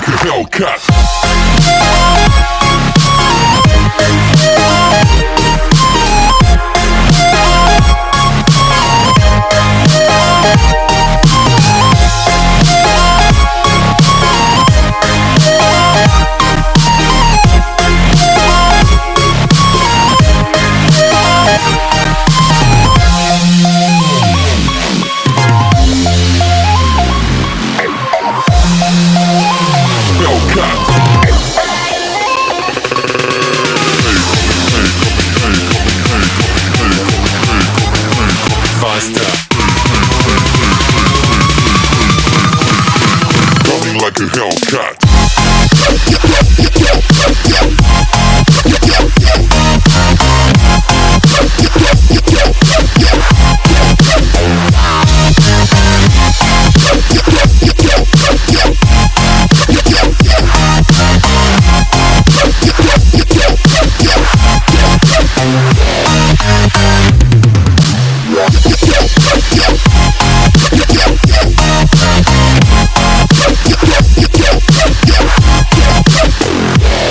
like a Hellcat. Running like a Hellcat.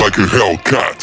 Like a Hellcat.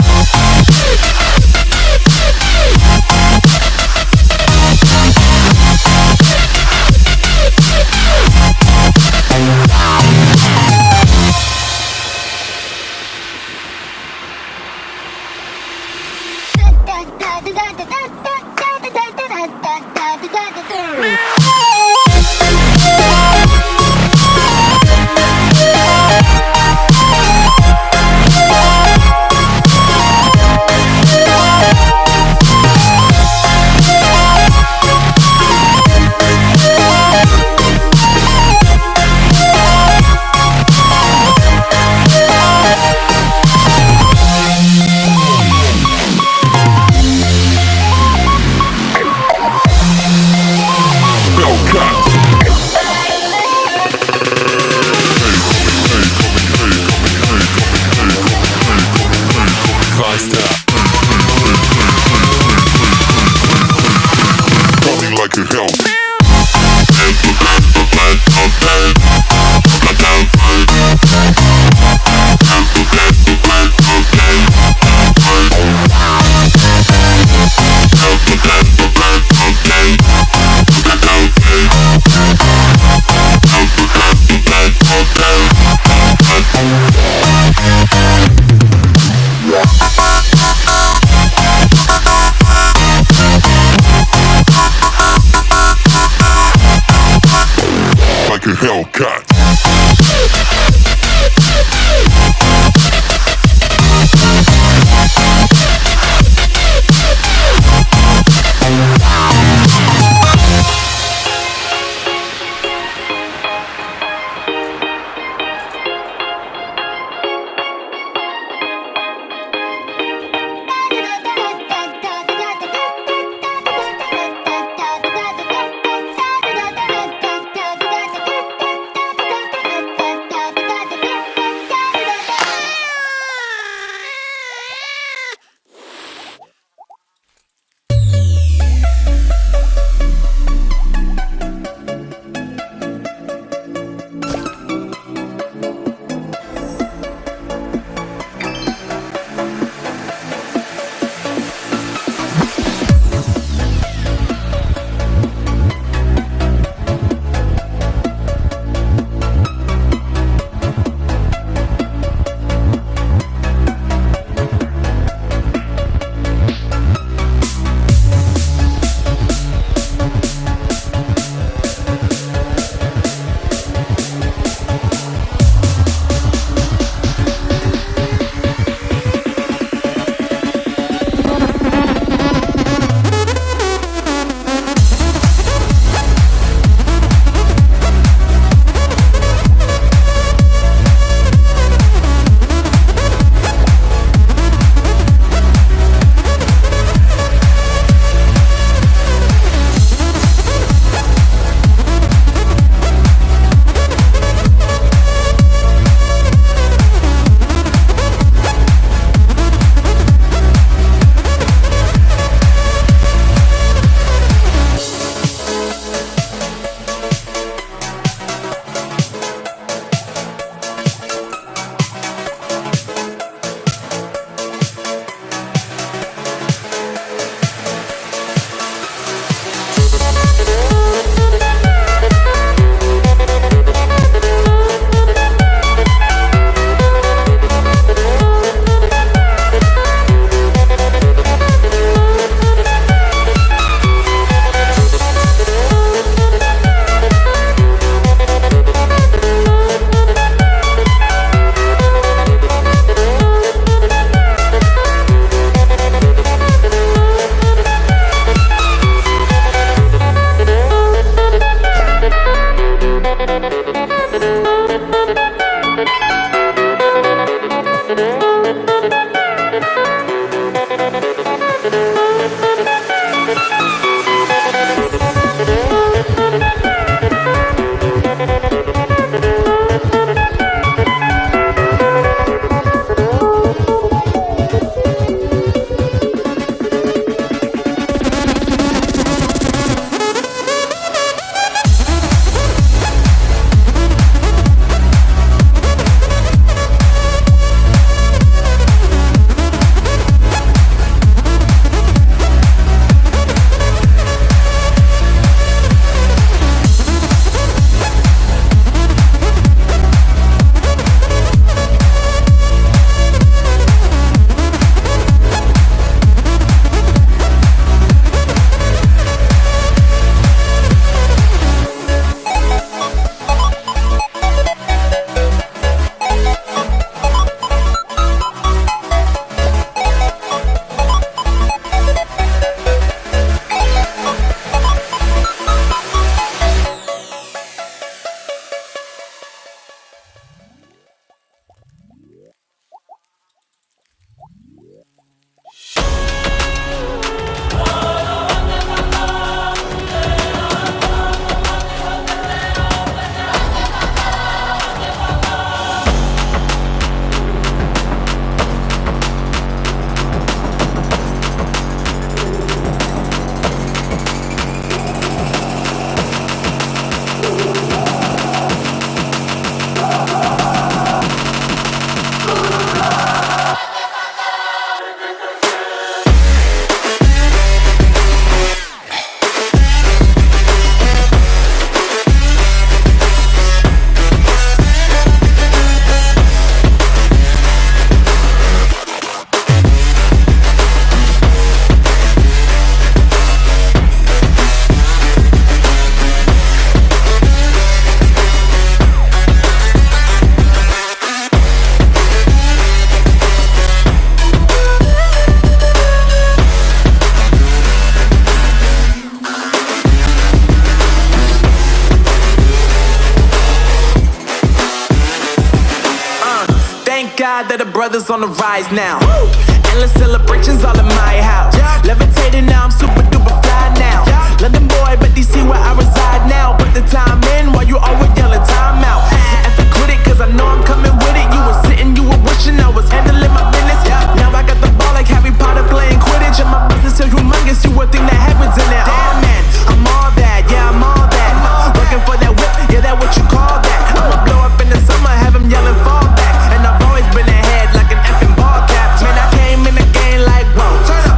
God that the brothers on the rise now. Woo! Endless celebrations all in my house. Levitating now, I'm super duper fly now. London boy, but DC where I reside now. Put the time in while you always yelling time out. And for quit it, cause I know I'm coming with it. You were sitting, you were wishing I was handling my business. Now I got the ball like Harry Potter playing Quidditch. And my business is humongous, you would think that happens in it. Damn man, I'm all that, yeah I'm all that. Working for that whip, yeah that what you call that. I'ma blow up in the summer, have them yelling fall back. And I've always been ahead like an effing ball cap. Man, I came in the game like whoa.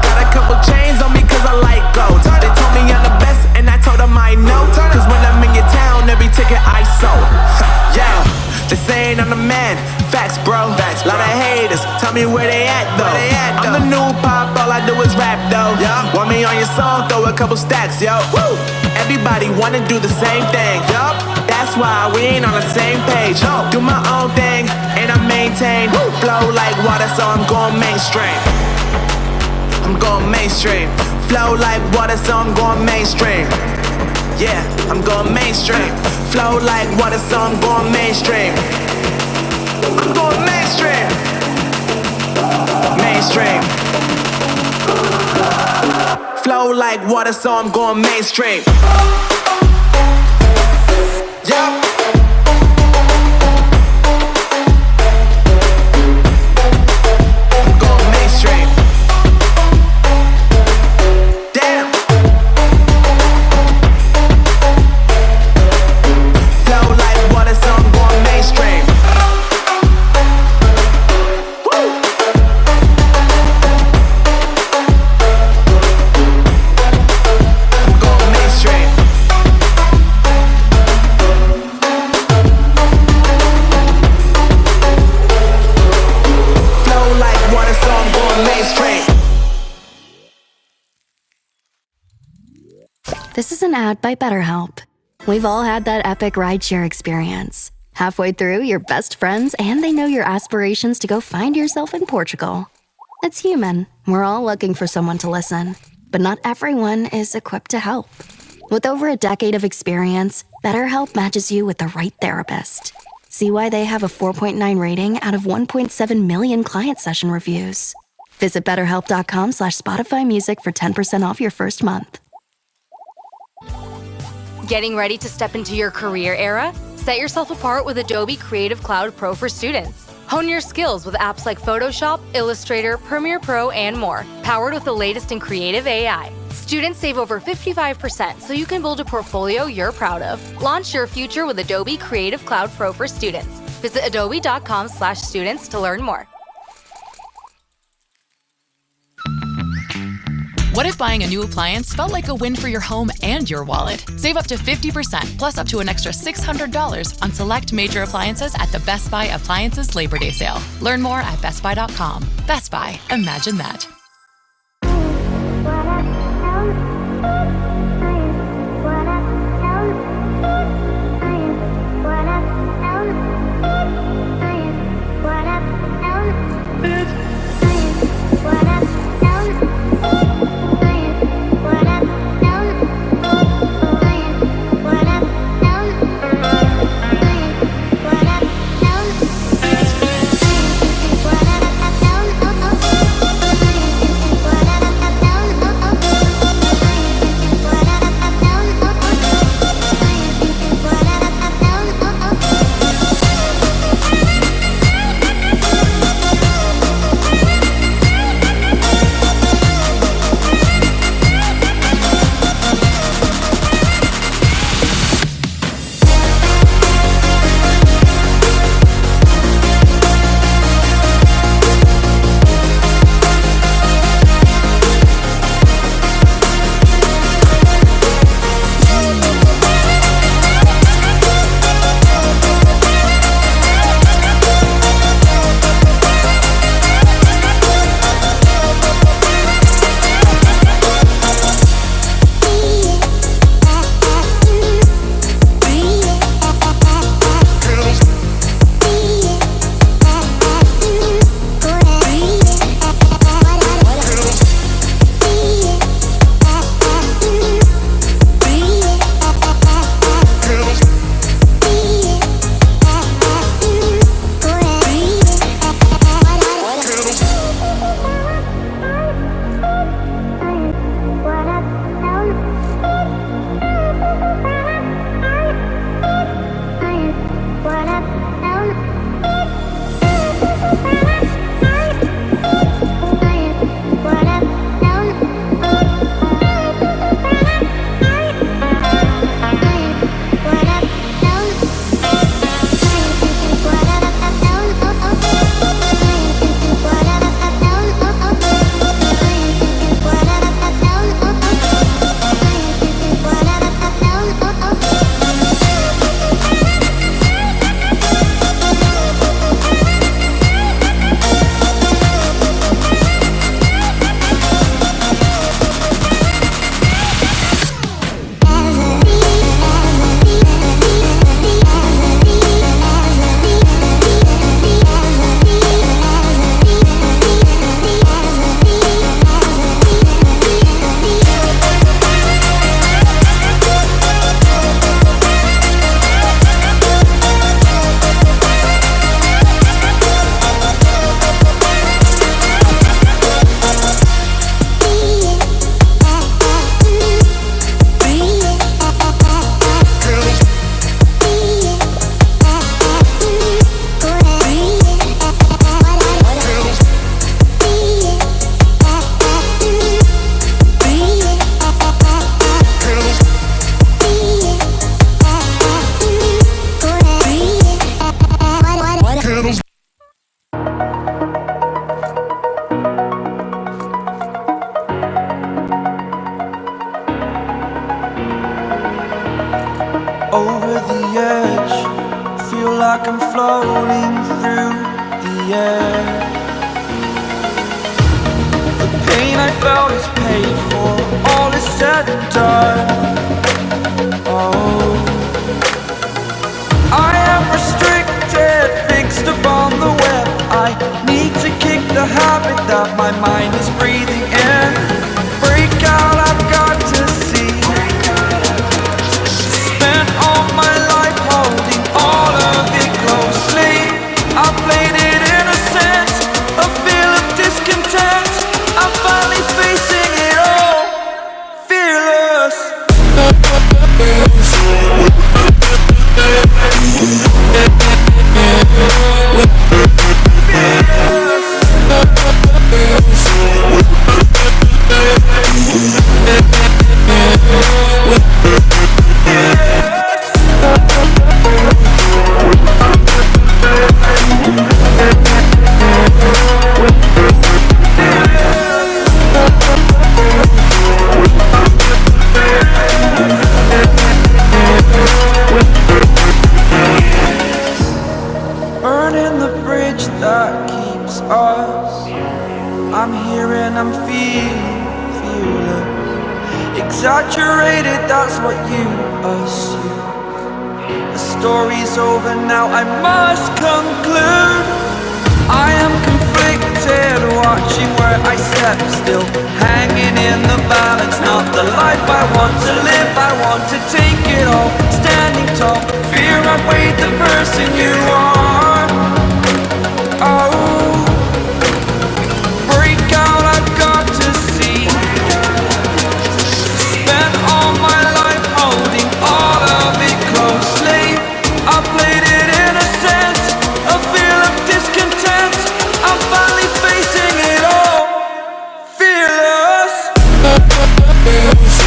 Got a couple chains on me cause I like gold. They told me I'm the best and I told them I know. Cause when I'm in your town, every ticket I sold. Yeah, they saying I'm the man. Facts bro, lot of haters, tell me where they at though. I'm the new pop, all I do is rap though. Want me on your song, throw a couple stacks, yo. Woo! Everybody wanna do the same thing, yup. That's why we ain't on the same page. Do my own thing, and I maintain. Flow like water, so I'm going mainstream. I'm going mainstream. Flow like water, so I'm going mainstream. Yeah, I'm going mainstream. Flow like water, so I'm going mainstream. I'm going mainstream. Mainstream. Flow like water, so I'm going mainstream. Yeah. This is an ad by BetterHelp. We've all had that epic rideshare experience. Halfway through, you're best friends and they know your aspirations to go find yourself in Portugal. It's human. We're all looking for someone to listen. But not everyone is equipped to help. With over a decade of experience, BetterHelp matches you with the right therapist. See why they have a 4.9 rating out of 1.7 million client session reviews. Visit betterhelp.com/Spotify Music for 10% off your first month. Getting ready to step into your career era? Set yourself apart with Adobe Creative Cloud Pro for students. Hone your skills with apps like Photoshop, Illustrator, Premiere Pro, and more, powered with the latest in creative AI. Students save over 55% so you can build a portfolio you're proud of. Launch your future with Adobe Creative Cloud Pro for students. Visit adobe.com/students to learn more. What if buying a new appliance felt like a win for your home and your wallet? Save up to 50%, plus up to an extra $600 on select major appliances at the Best Buy Appliances Labor Day sale. Learn more at bestbuy.com. Best Buy, imagine that. over the edge. Feel like I'm floating through the air. The pain I felt is paid for, all is said and done. Oh, I am restricted, fixed upon the web. I need to kick the habit that my mind is breathing in. Break out, I've got to see. Spent all my life holding all of it close. bridge that keeps us. I'm here and I'm feeling fearless. Exaggerated, that's what you assume. The story's over now, I must conclude. I am conflicted, watching where I step still, hanging in the balance. Not the life I want to live, I want to take it all. Standing tall, fear outweighed the person you are. Oh, break out, I've got to see. Spent all my life holding all of it closely. I played it innocent, a feel of discontent. I'm finally facing it all, fearless. Fearless.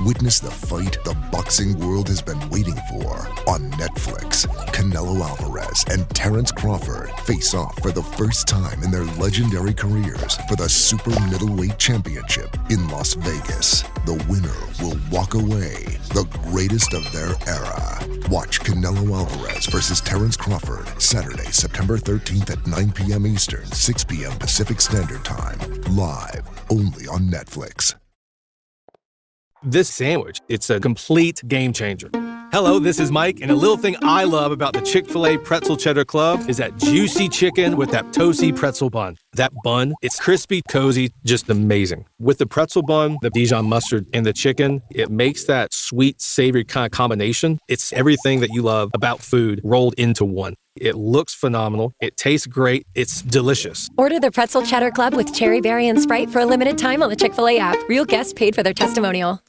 Witness the fight the boxing world has been waiting for on Netflix. Canelo Alvarez and Terrence Crawford face off for the first time in their legendary careers for the Super Middleweight Championship in Las Vegas. The winner will walk away the greatest of their era. Watch Canelo Alvarez versus Terrence Crawford Saturday, September 13th at 9 p.m. Eastern, 6 p.m. Pacific Standard Time. Live only on Netflix. This sandwich, it's a complete game changer. Hello, this is Mike, and a little thing I love about the Chick-fil-A Pretzel Cheddar Club is that juicy chicken with that toasty pretzel bun. That bun, it's crispy, cozy, just amazing. With the pretzel bun, the Dijon mustard, and the chicken, it makes that sweet, savory kind of combination. It's everything that you love about food rolled into one. It looks phenomenal. It tastes great. It's delicious. Order the Pretzel Cheddar Club with Cherry Berry and Sprite for a limited time on the Chick-fil-A app. Real guests paid for their testimonial.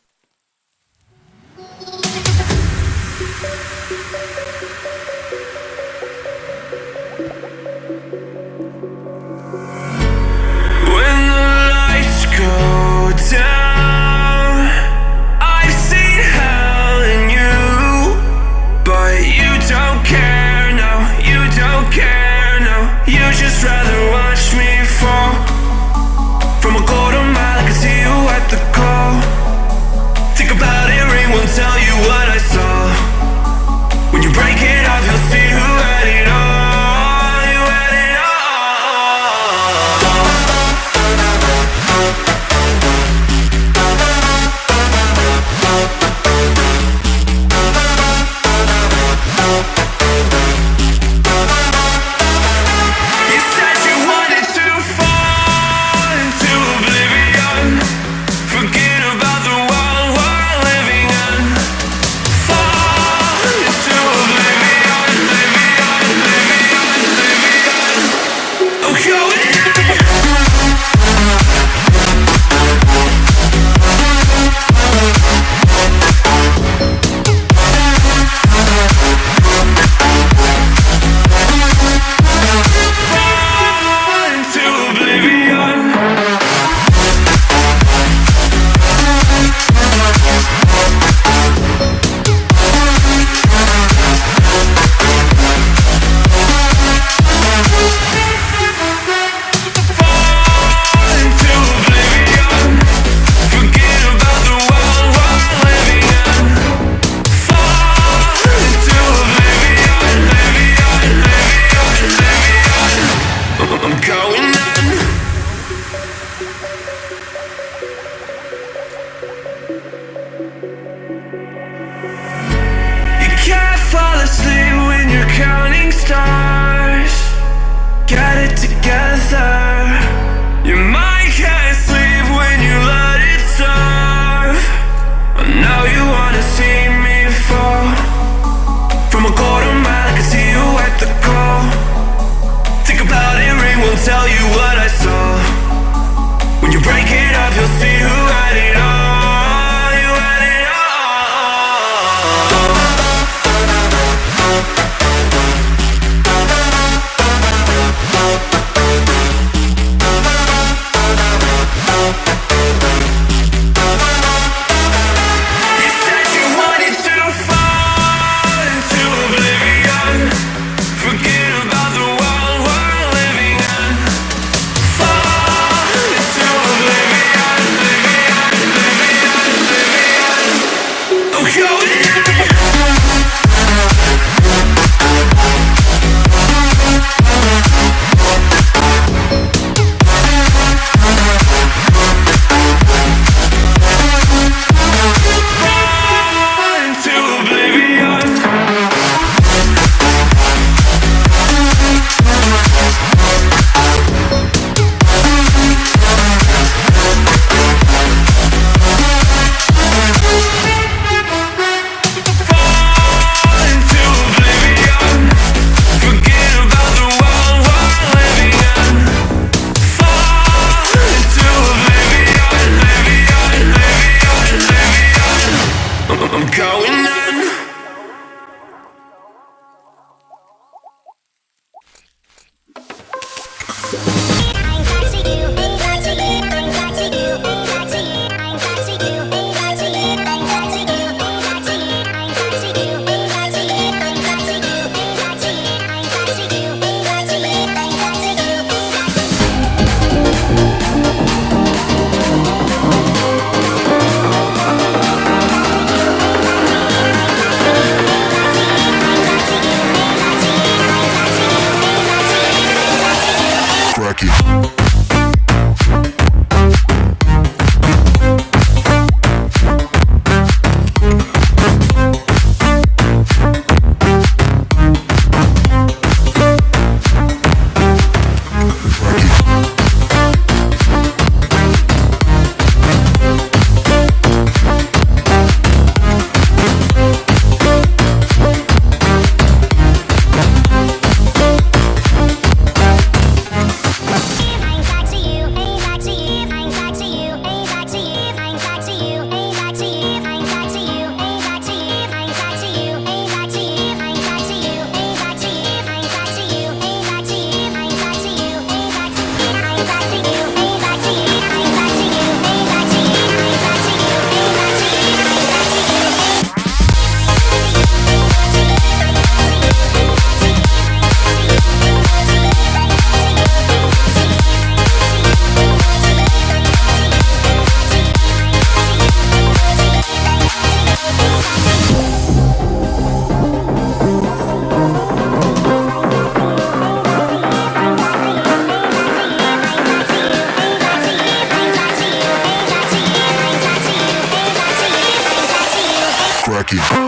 Down. I've seen hell in you, but you don't care, no, you don't care, no. You just rather watch me fall from a quarter mile. I can see you at the call. Think about it, ring won't tell you what I saw. When you break it off, you'll see who had it all. You had it all. Frankie.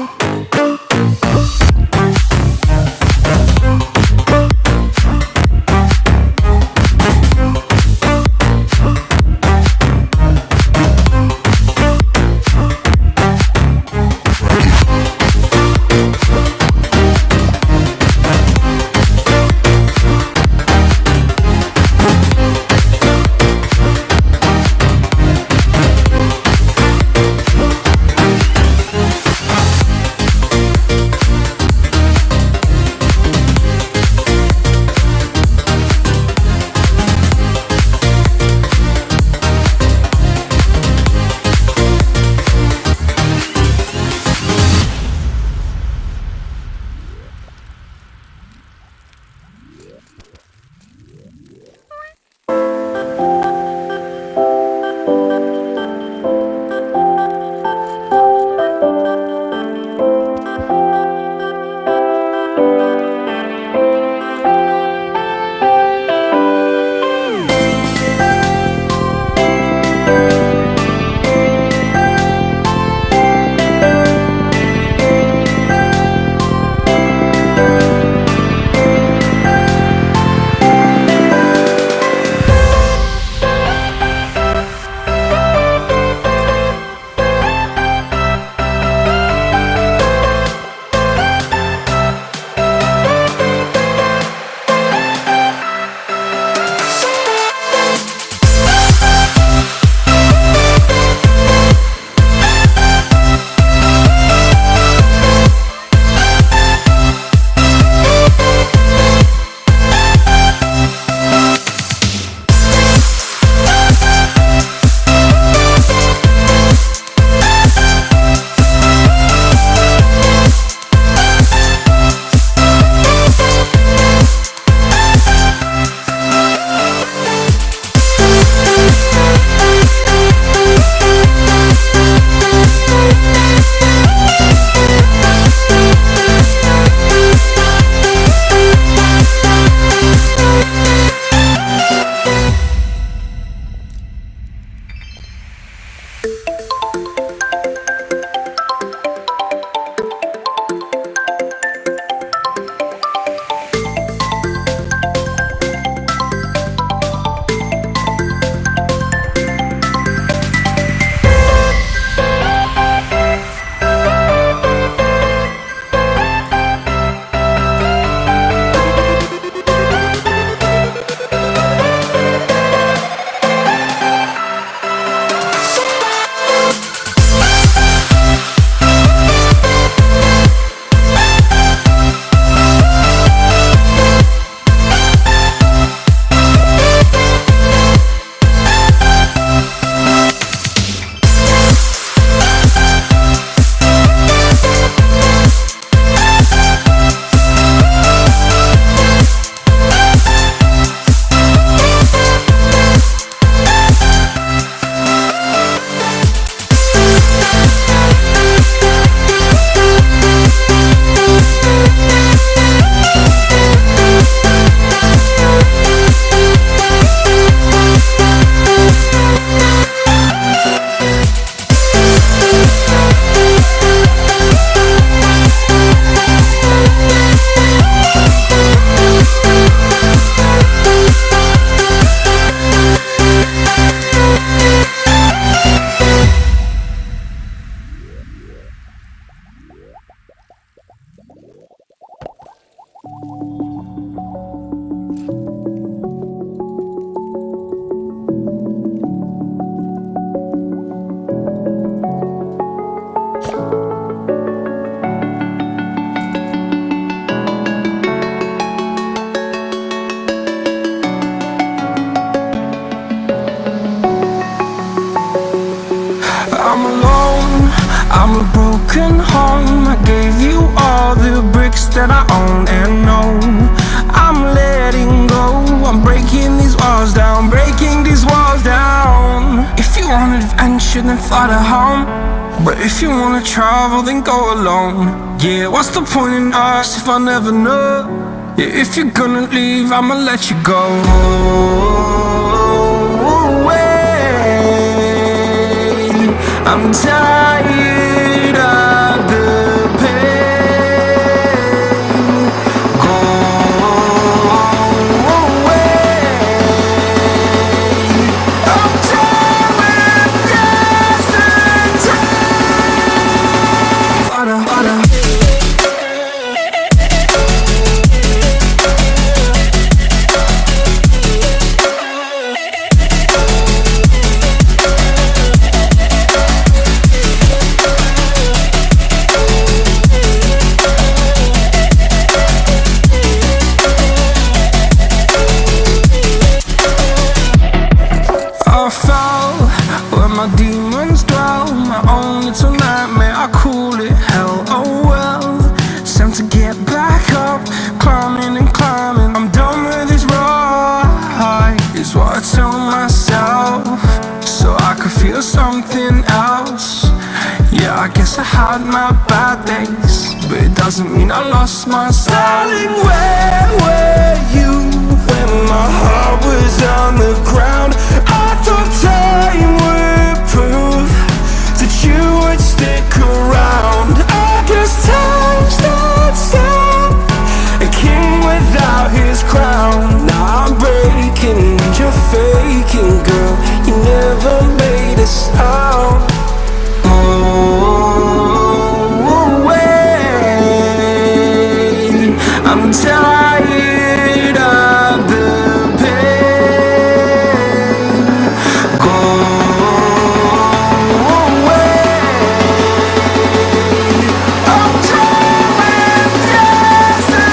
I'm alone, I'm a broken home. I gave you all the bricks that I own and know. I'm letting go, I'm breaking these walls down, breaking these walls down. If you want adventure, then fly to home. But if you wanna travel, then go alone. Yeah, what's the point in us if I never know? Yeah, if you're gonna leave, I'ma let you go. I'm tired of the my demons dwell, my own little nightmare, I call it hell, oh well. It's time to get back up, climbing and climbing. I'm done with this ride, is what I tell myself, so I could feel something else. Yeah, I guess I had my bad days, but it doesn't mean I lost my style. Darling, where were you when my heart was on the ground? I thought time would prove that you would stick around. I guess time stood still, a king without his crown. Now I'm breaking and you're faking, girl. You never made a sound. I'm tired of the pain. Go away. I'm tired of dancing.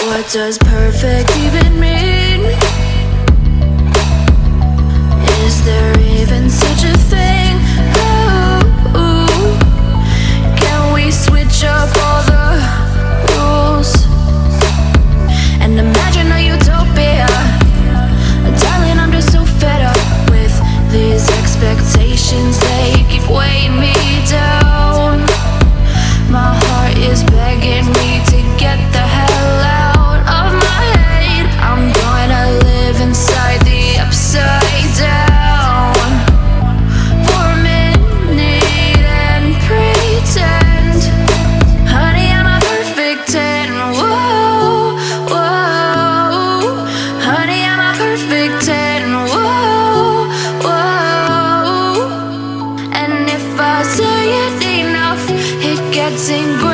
What does perfect even mean? Is there even such a thing? Ooh, can we switch up all the rules and imagine a utopia? Darling, I'm just so fed up with these expectations. They keep weighing me down. My heart is begging me to get the hell out of my head. I'm gonna live inside the upside down for a minute and pretend, honey, I'm a perfect 10. Whoa, whoa, honey, I'm a perfect 10. Whoa, whoa, and if I say it enough, it gets ingrained.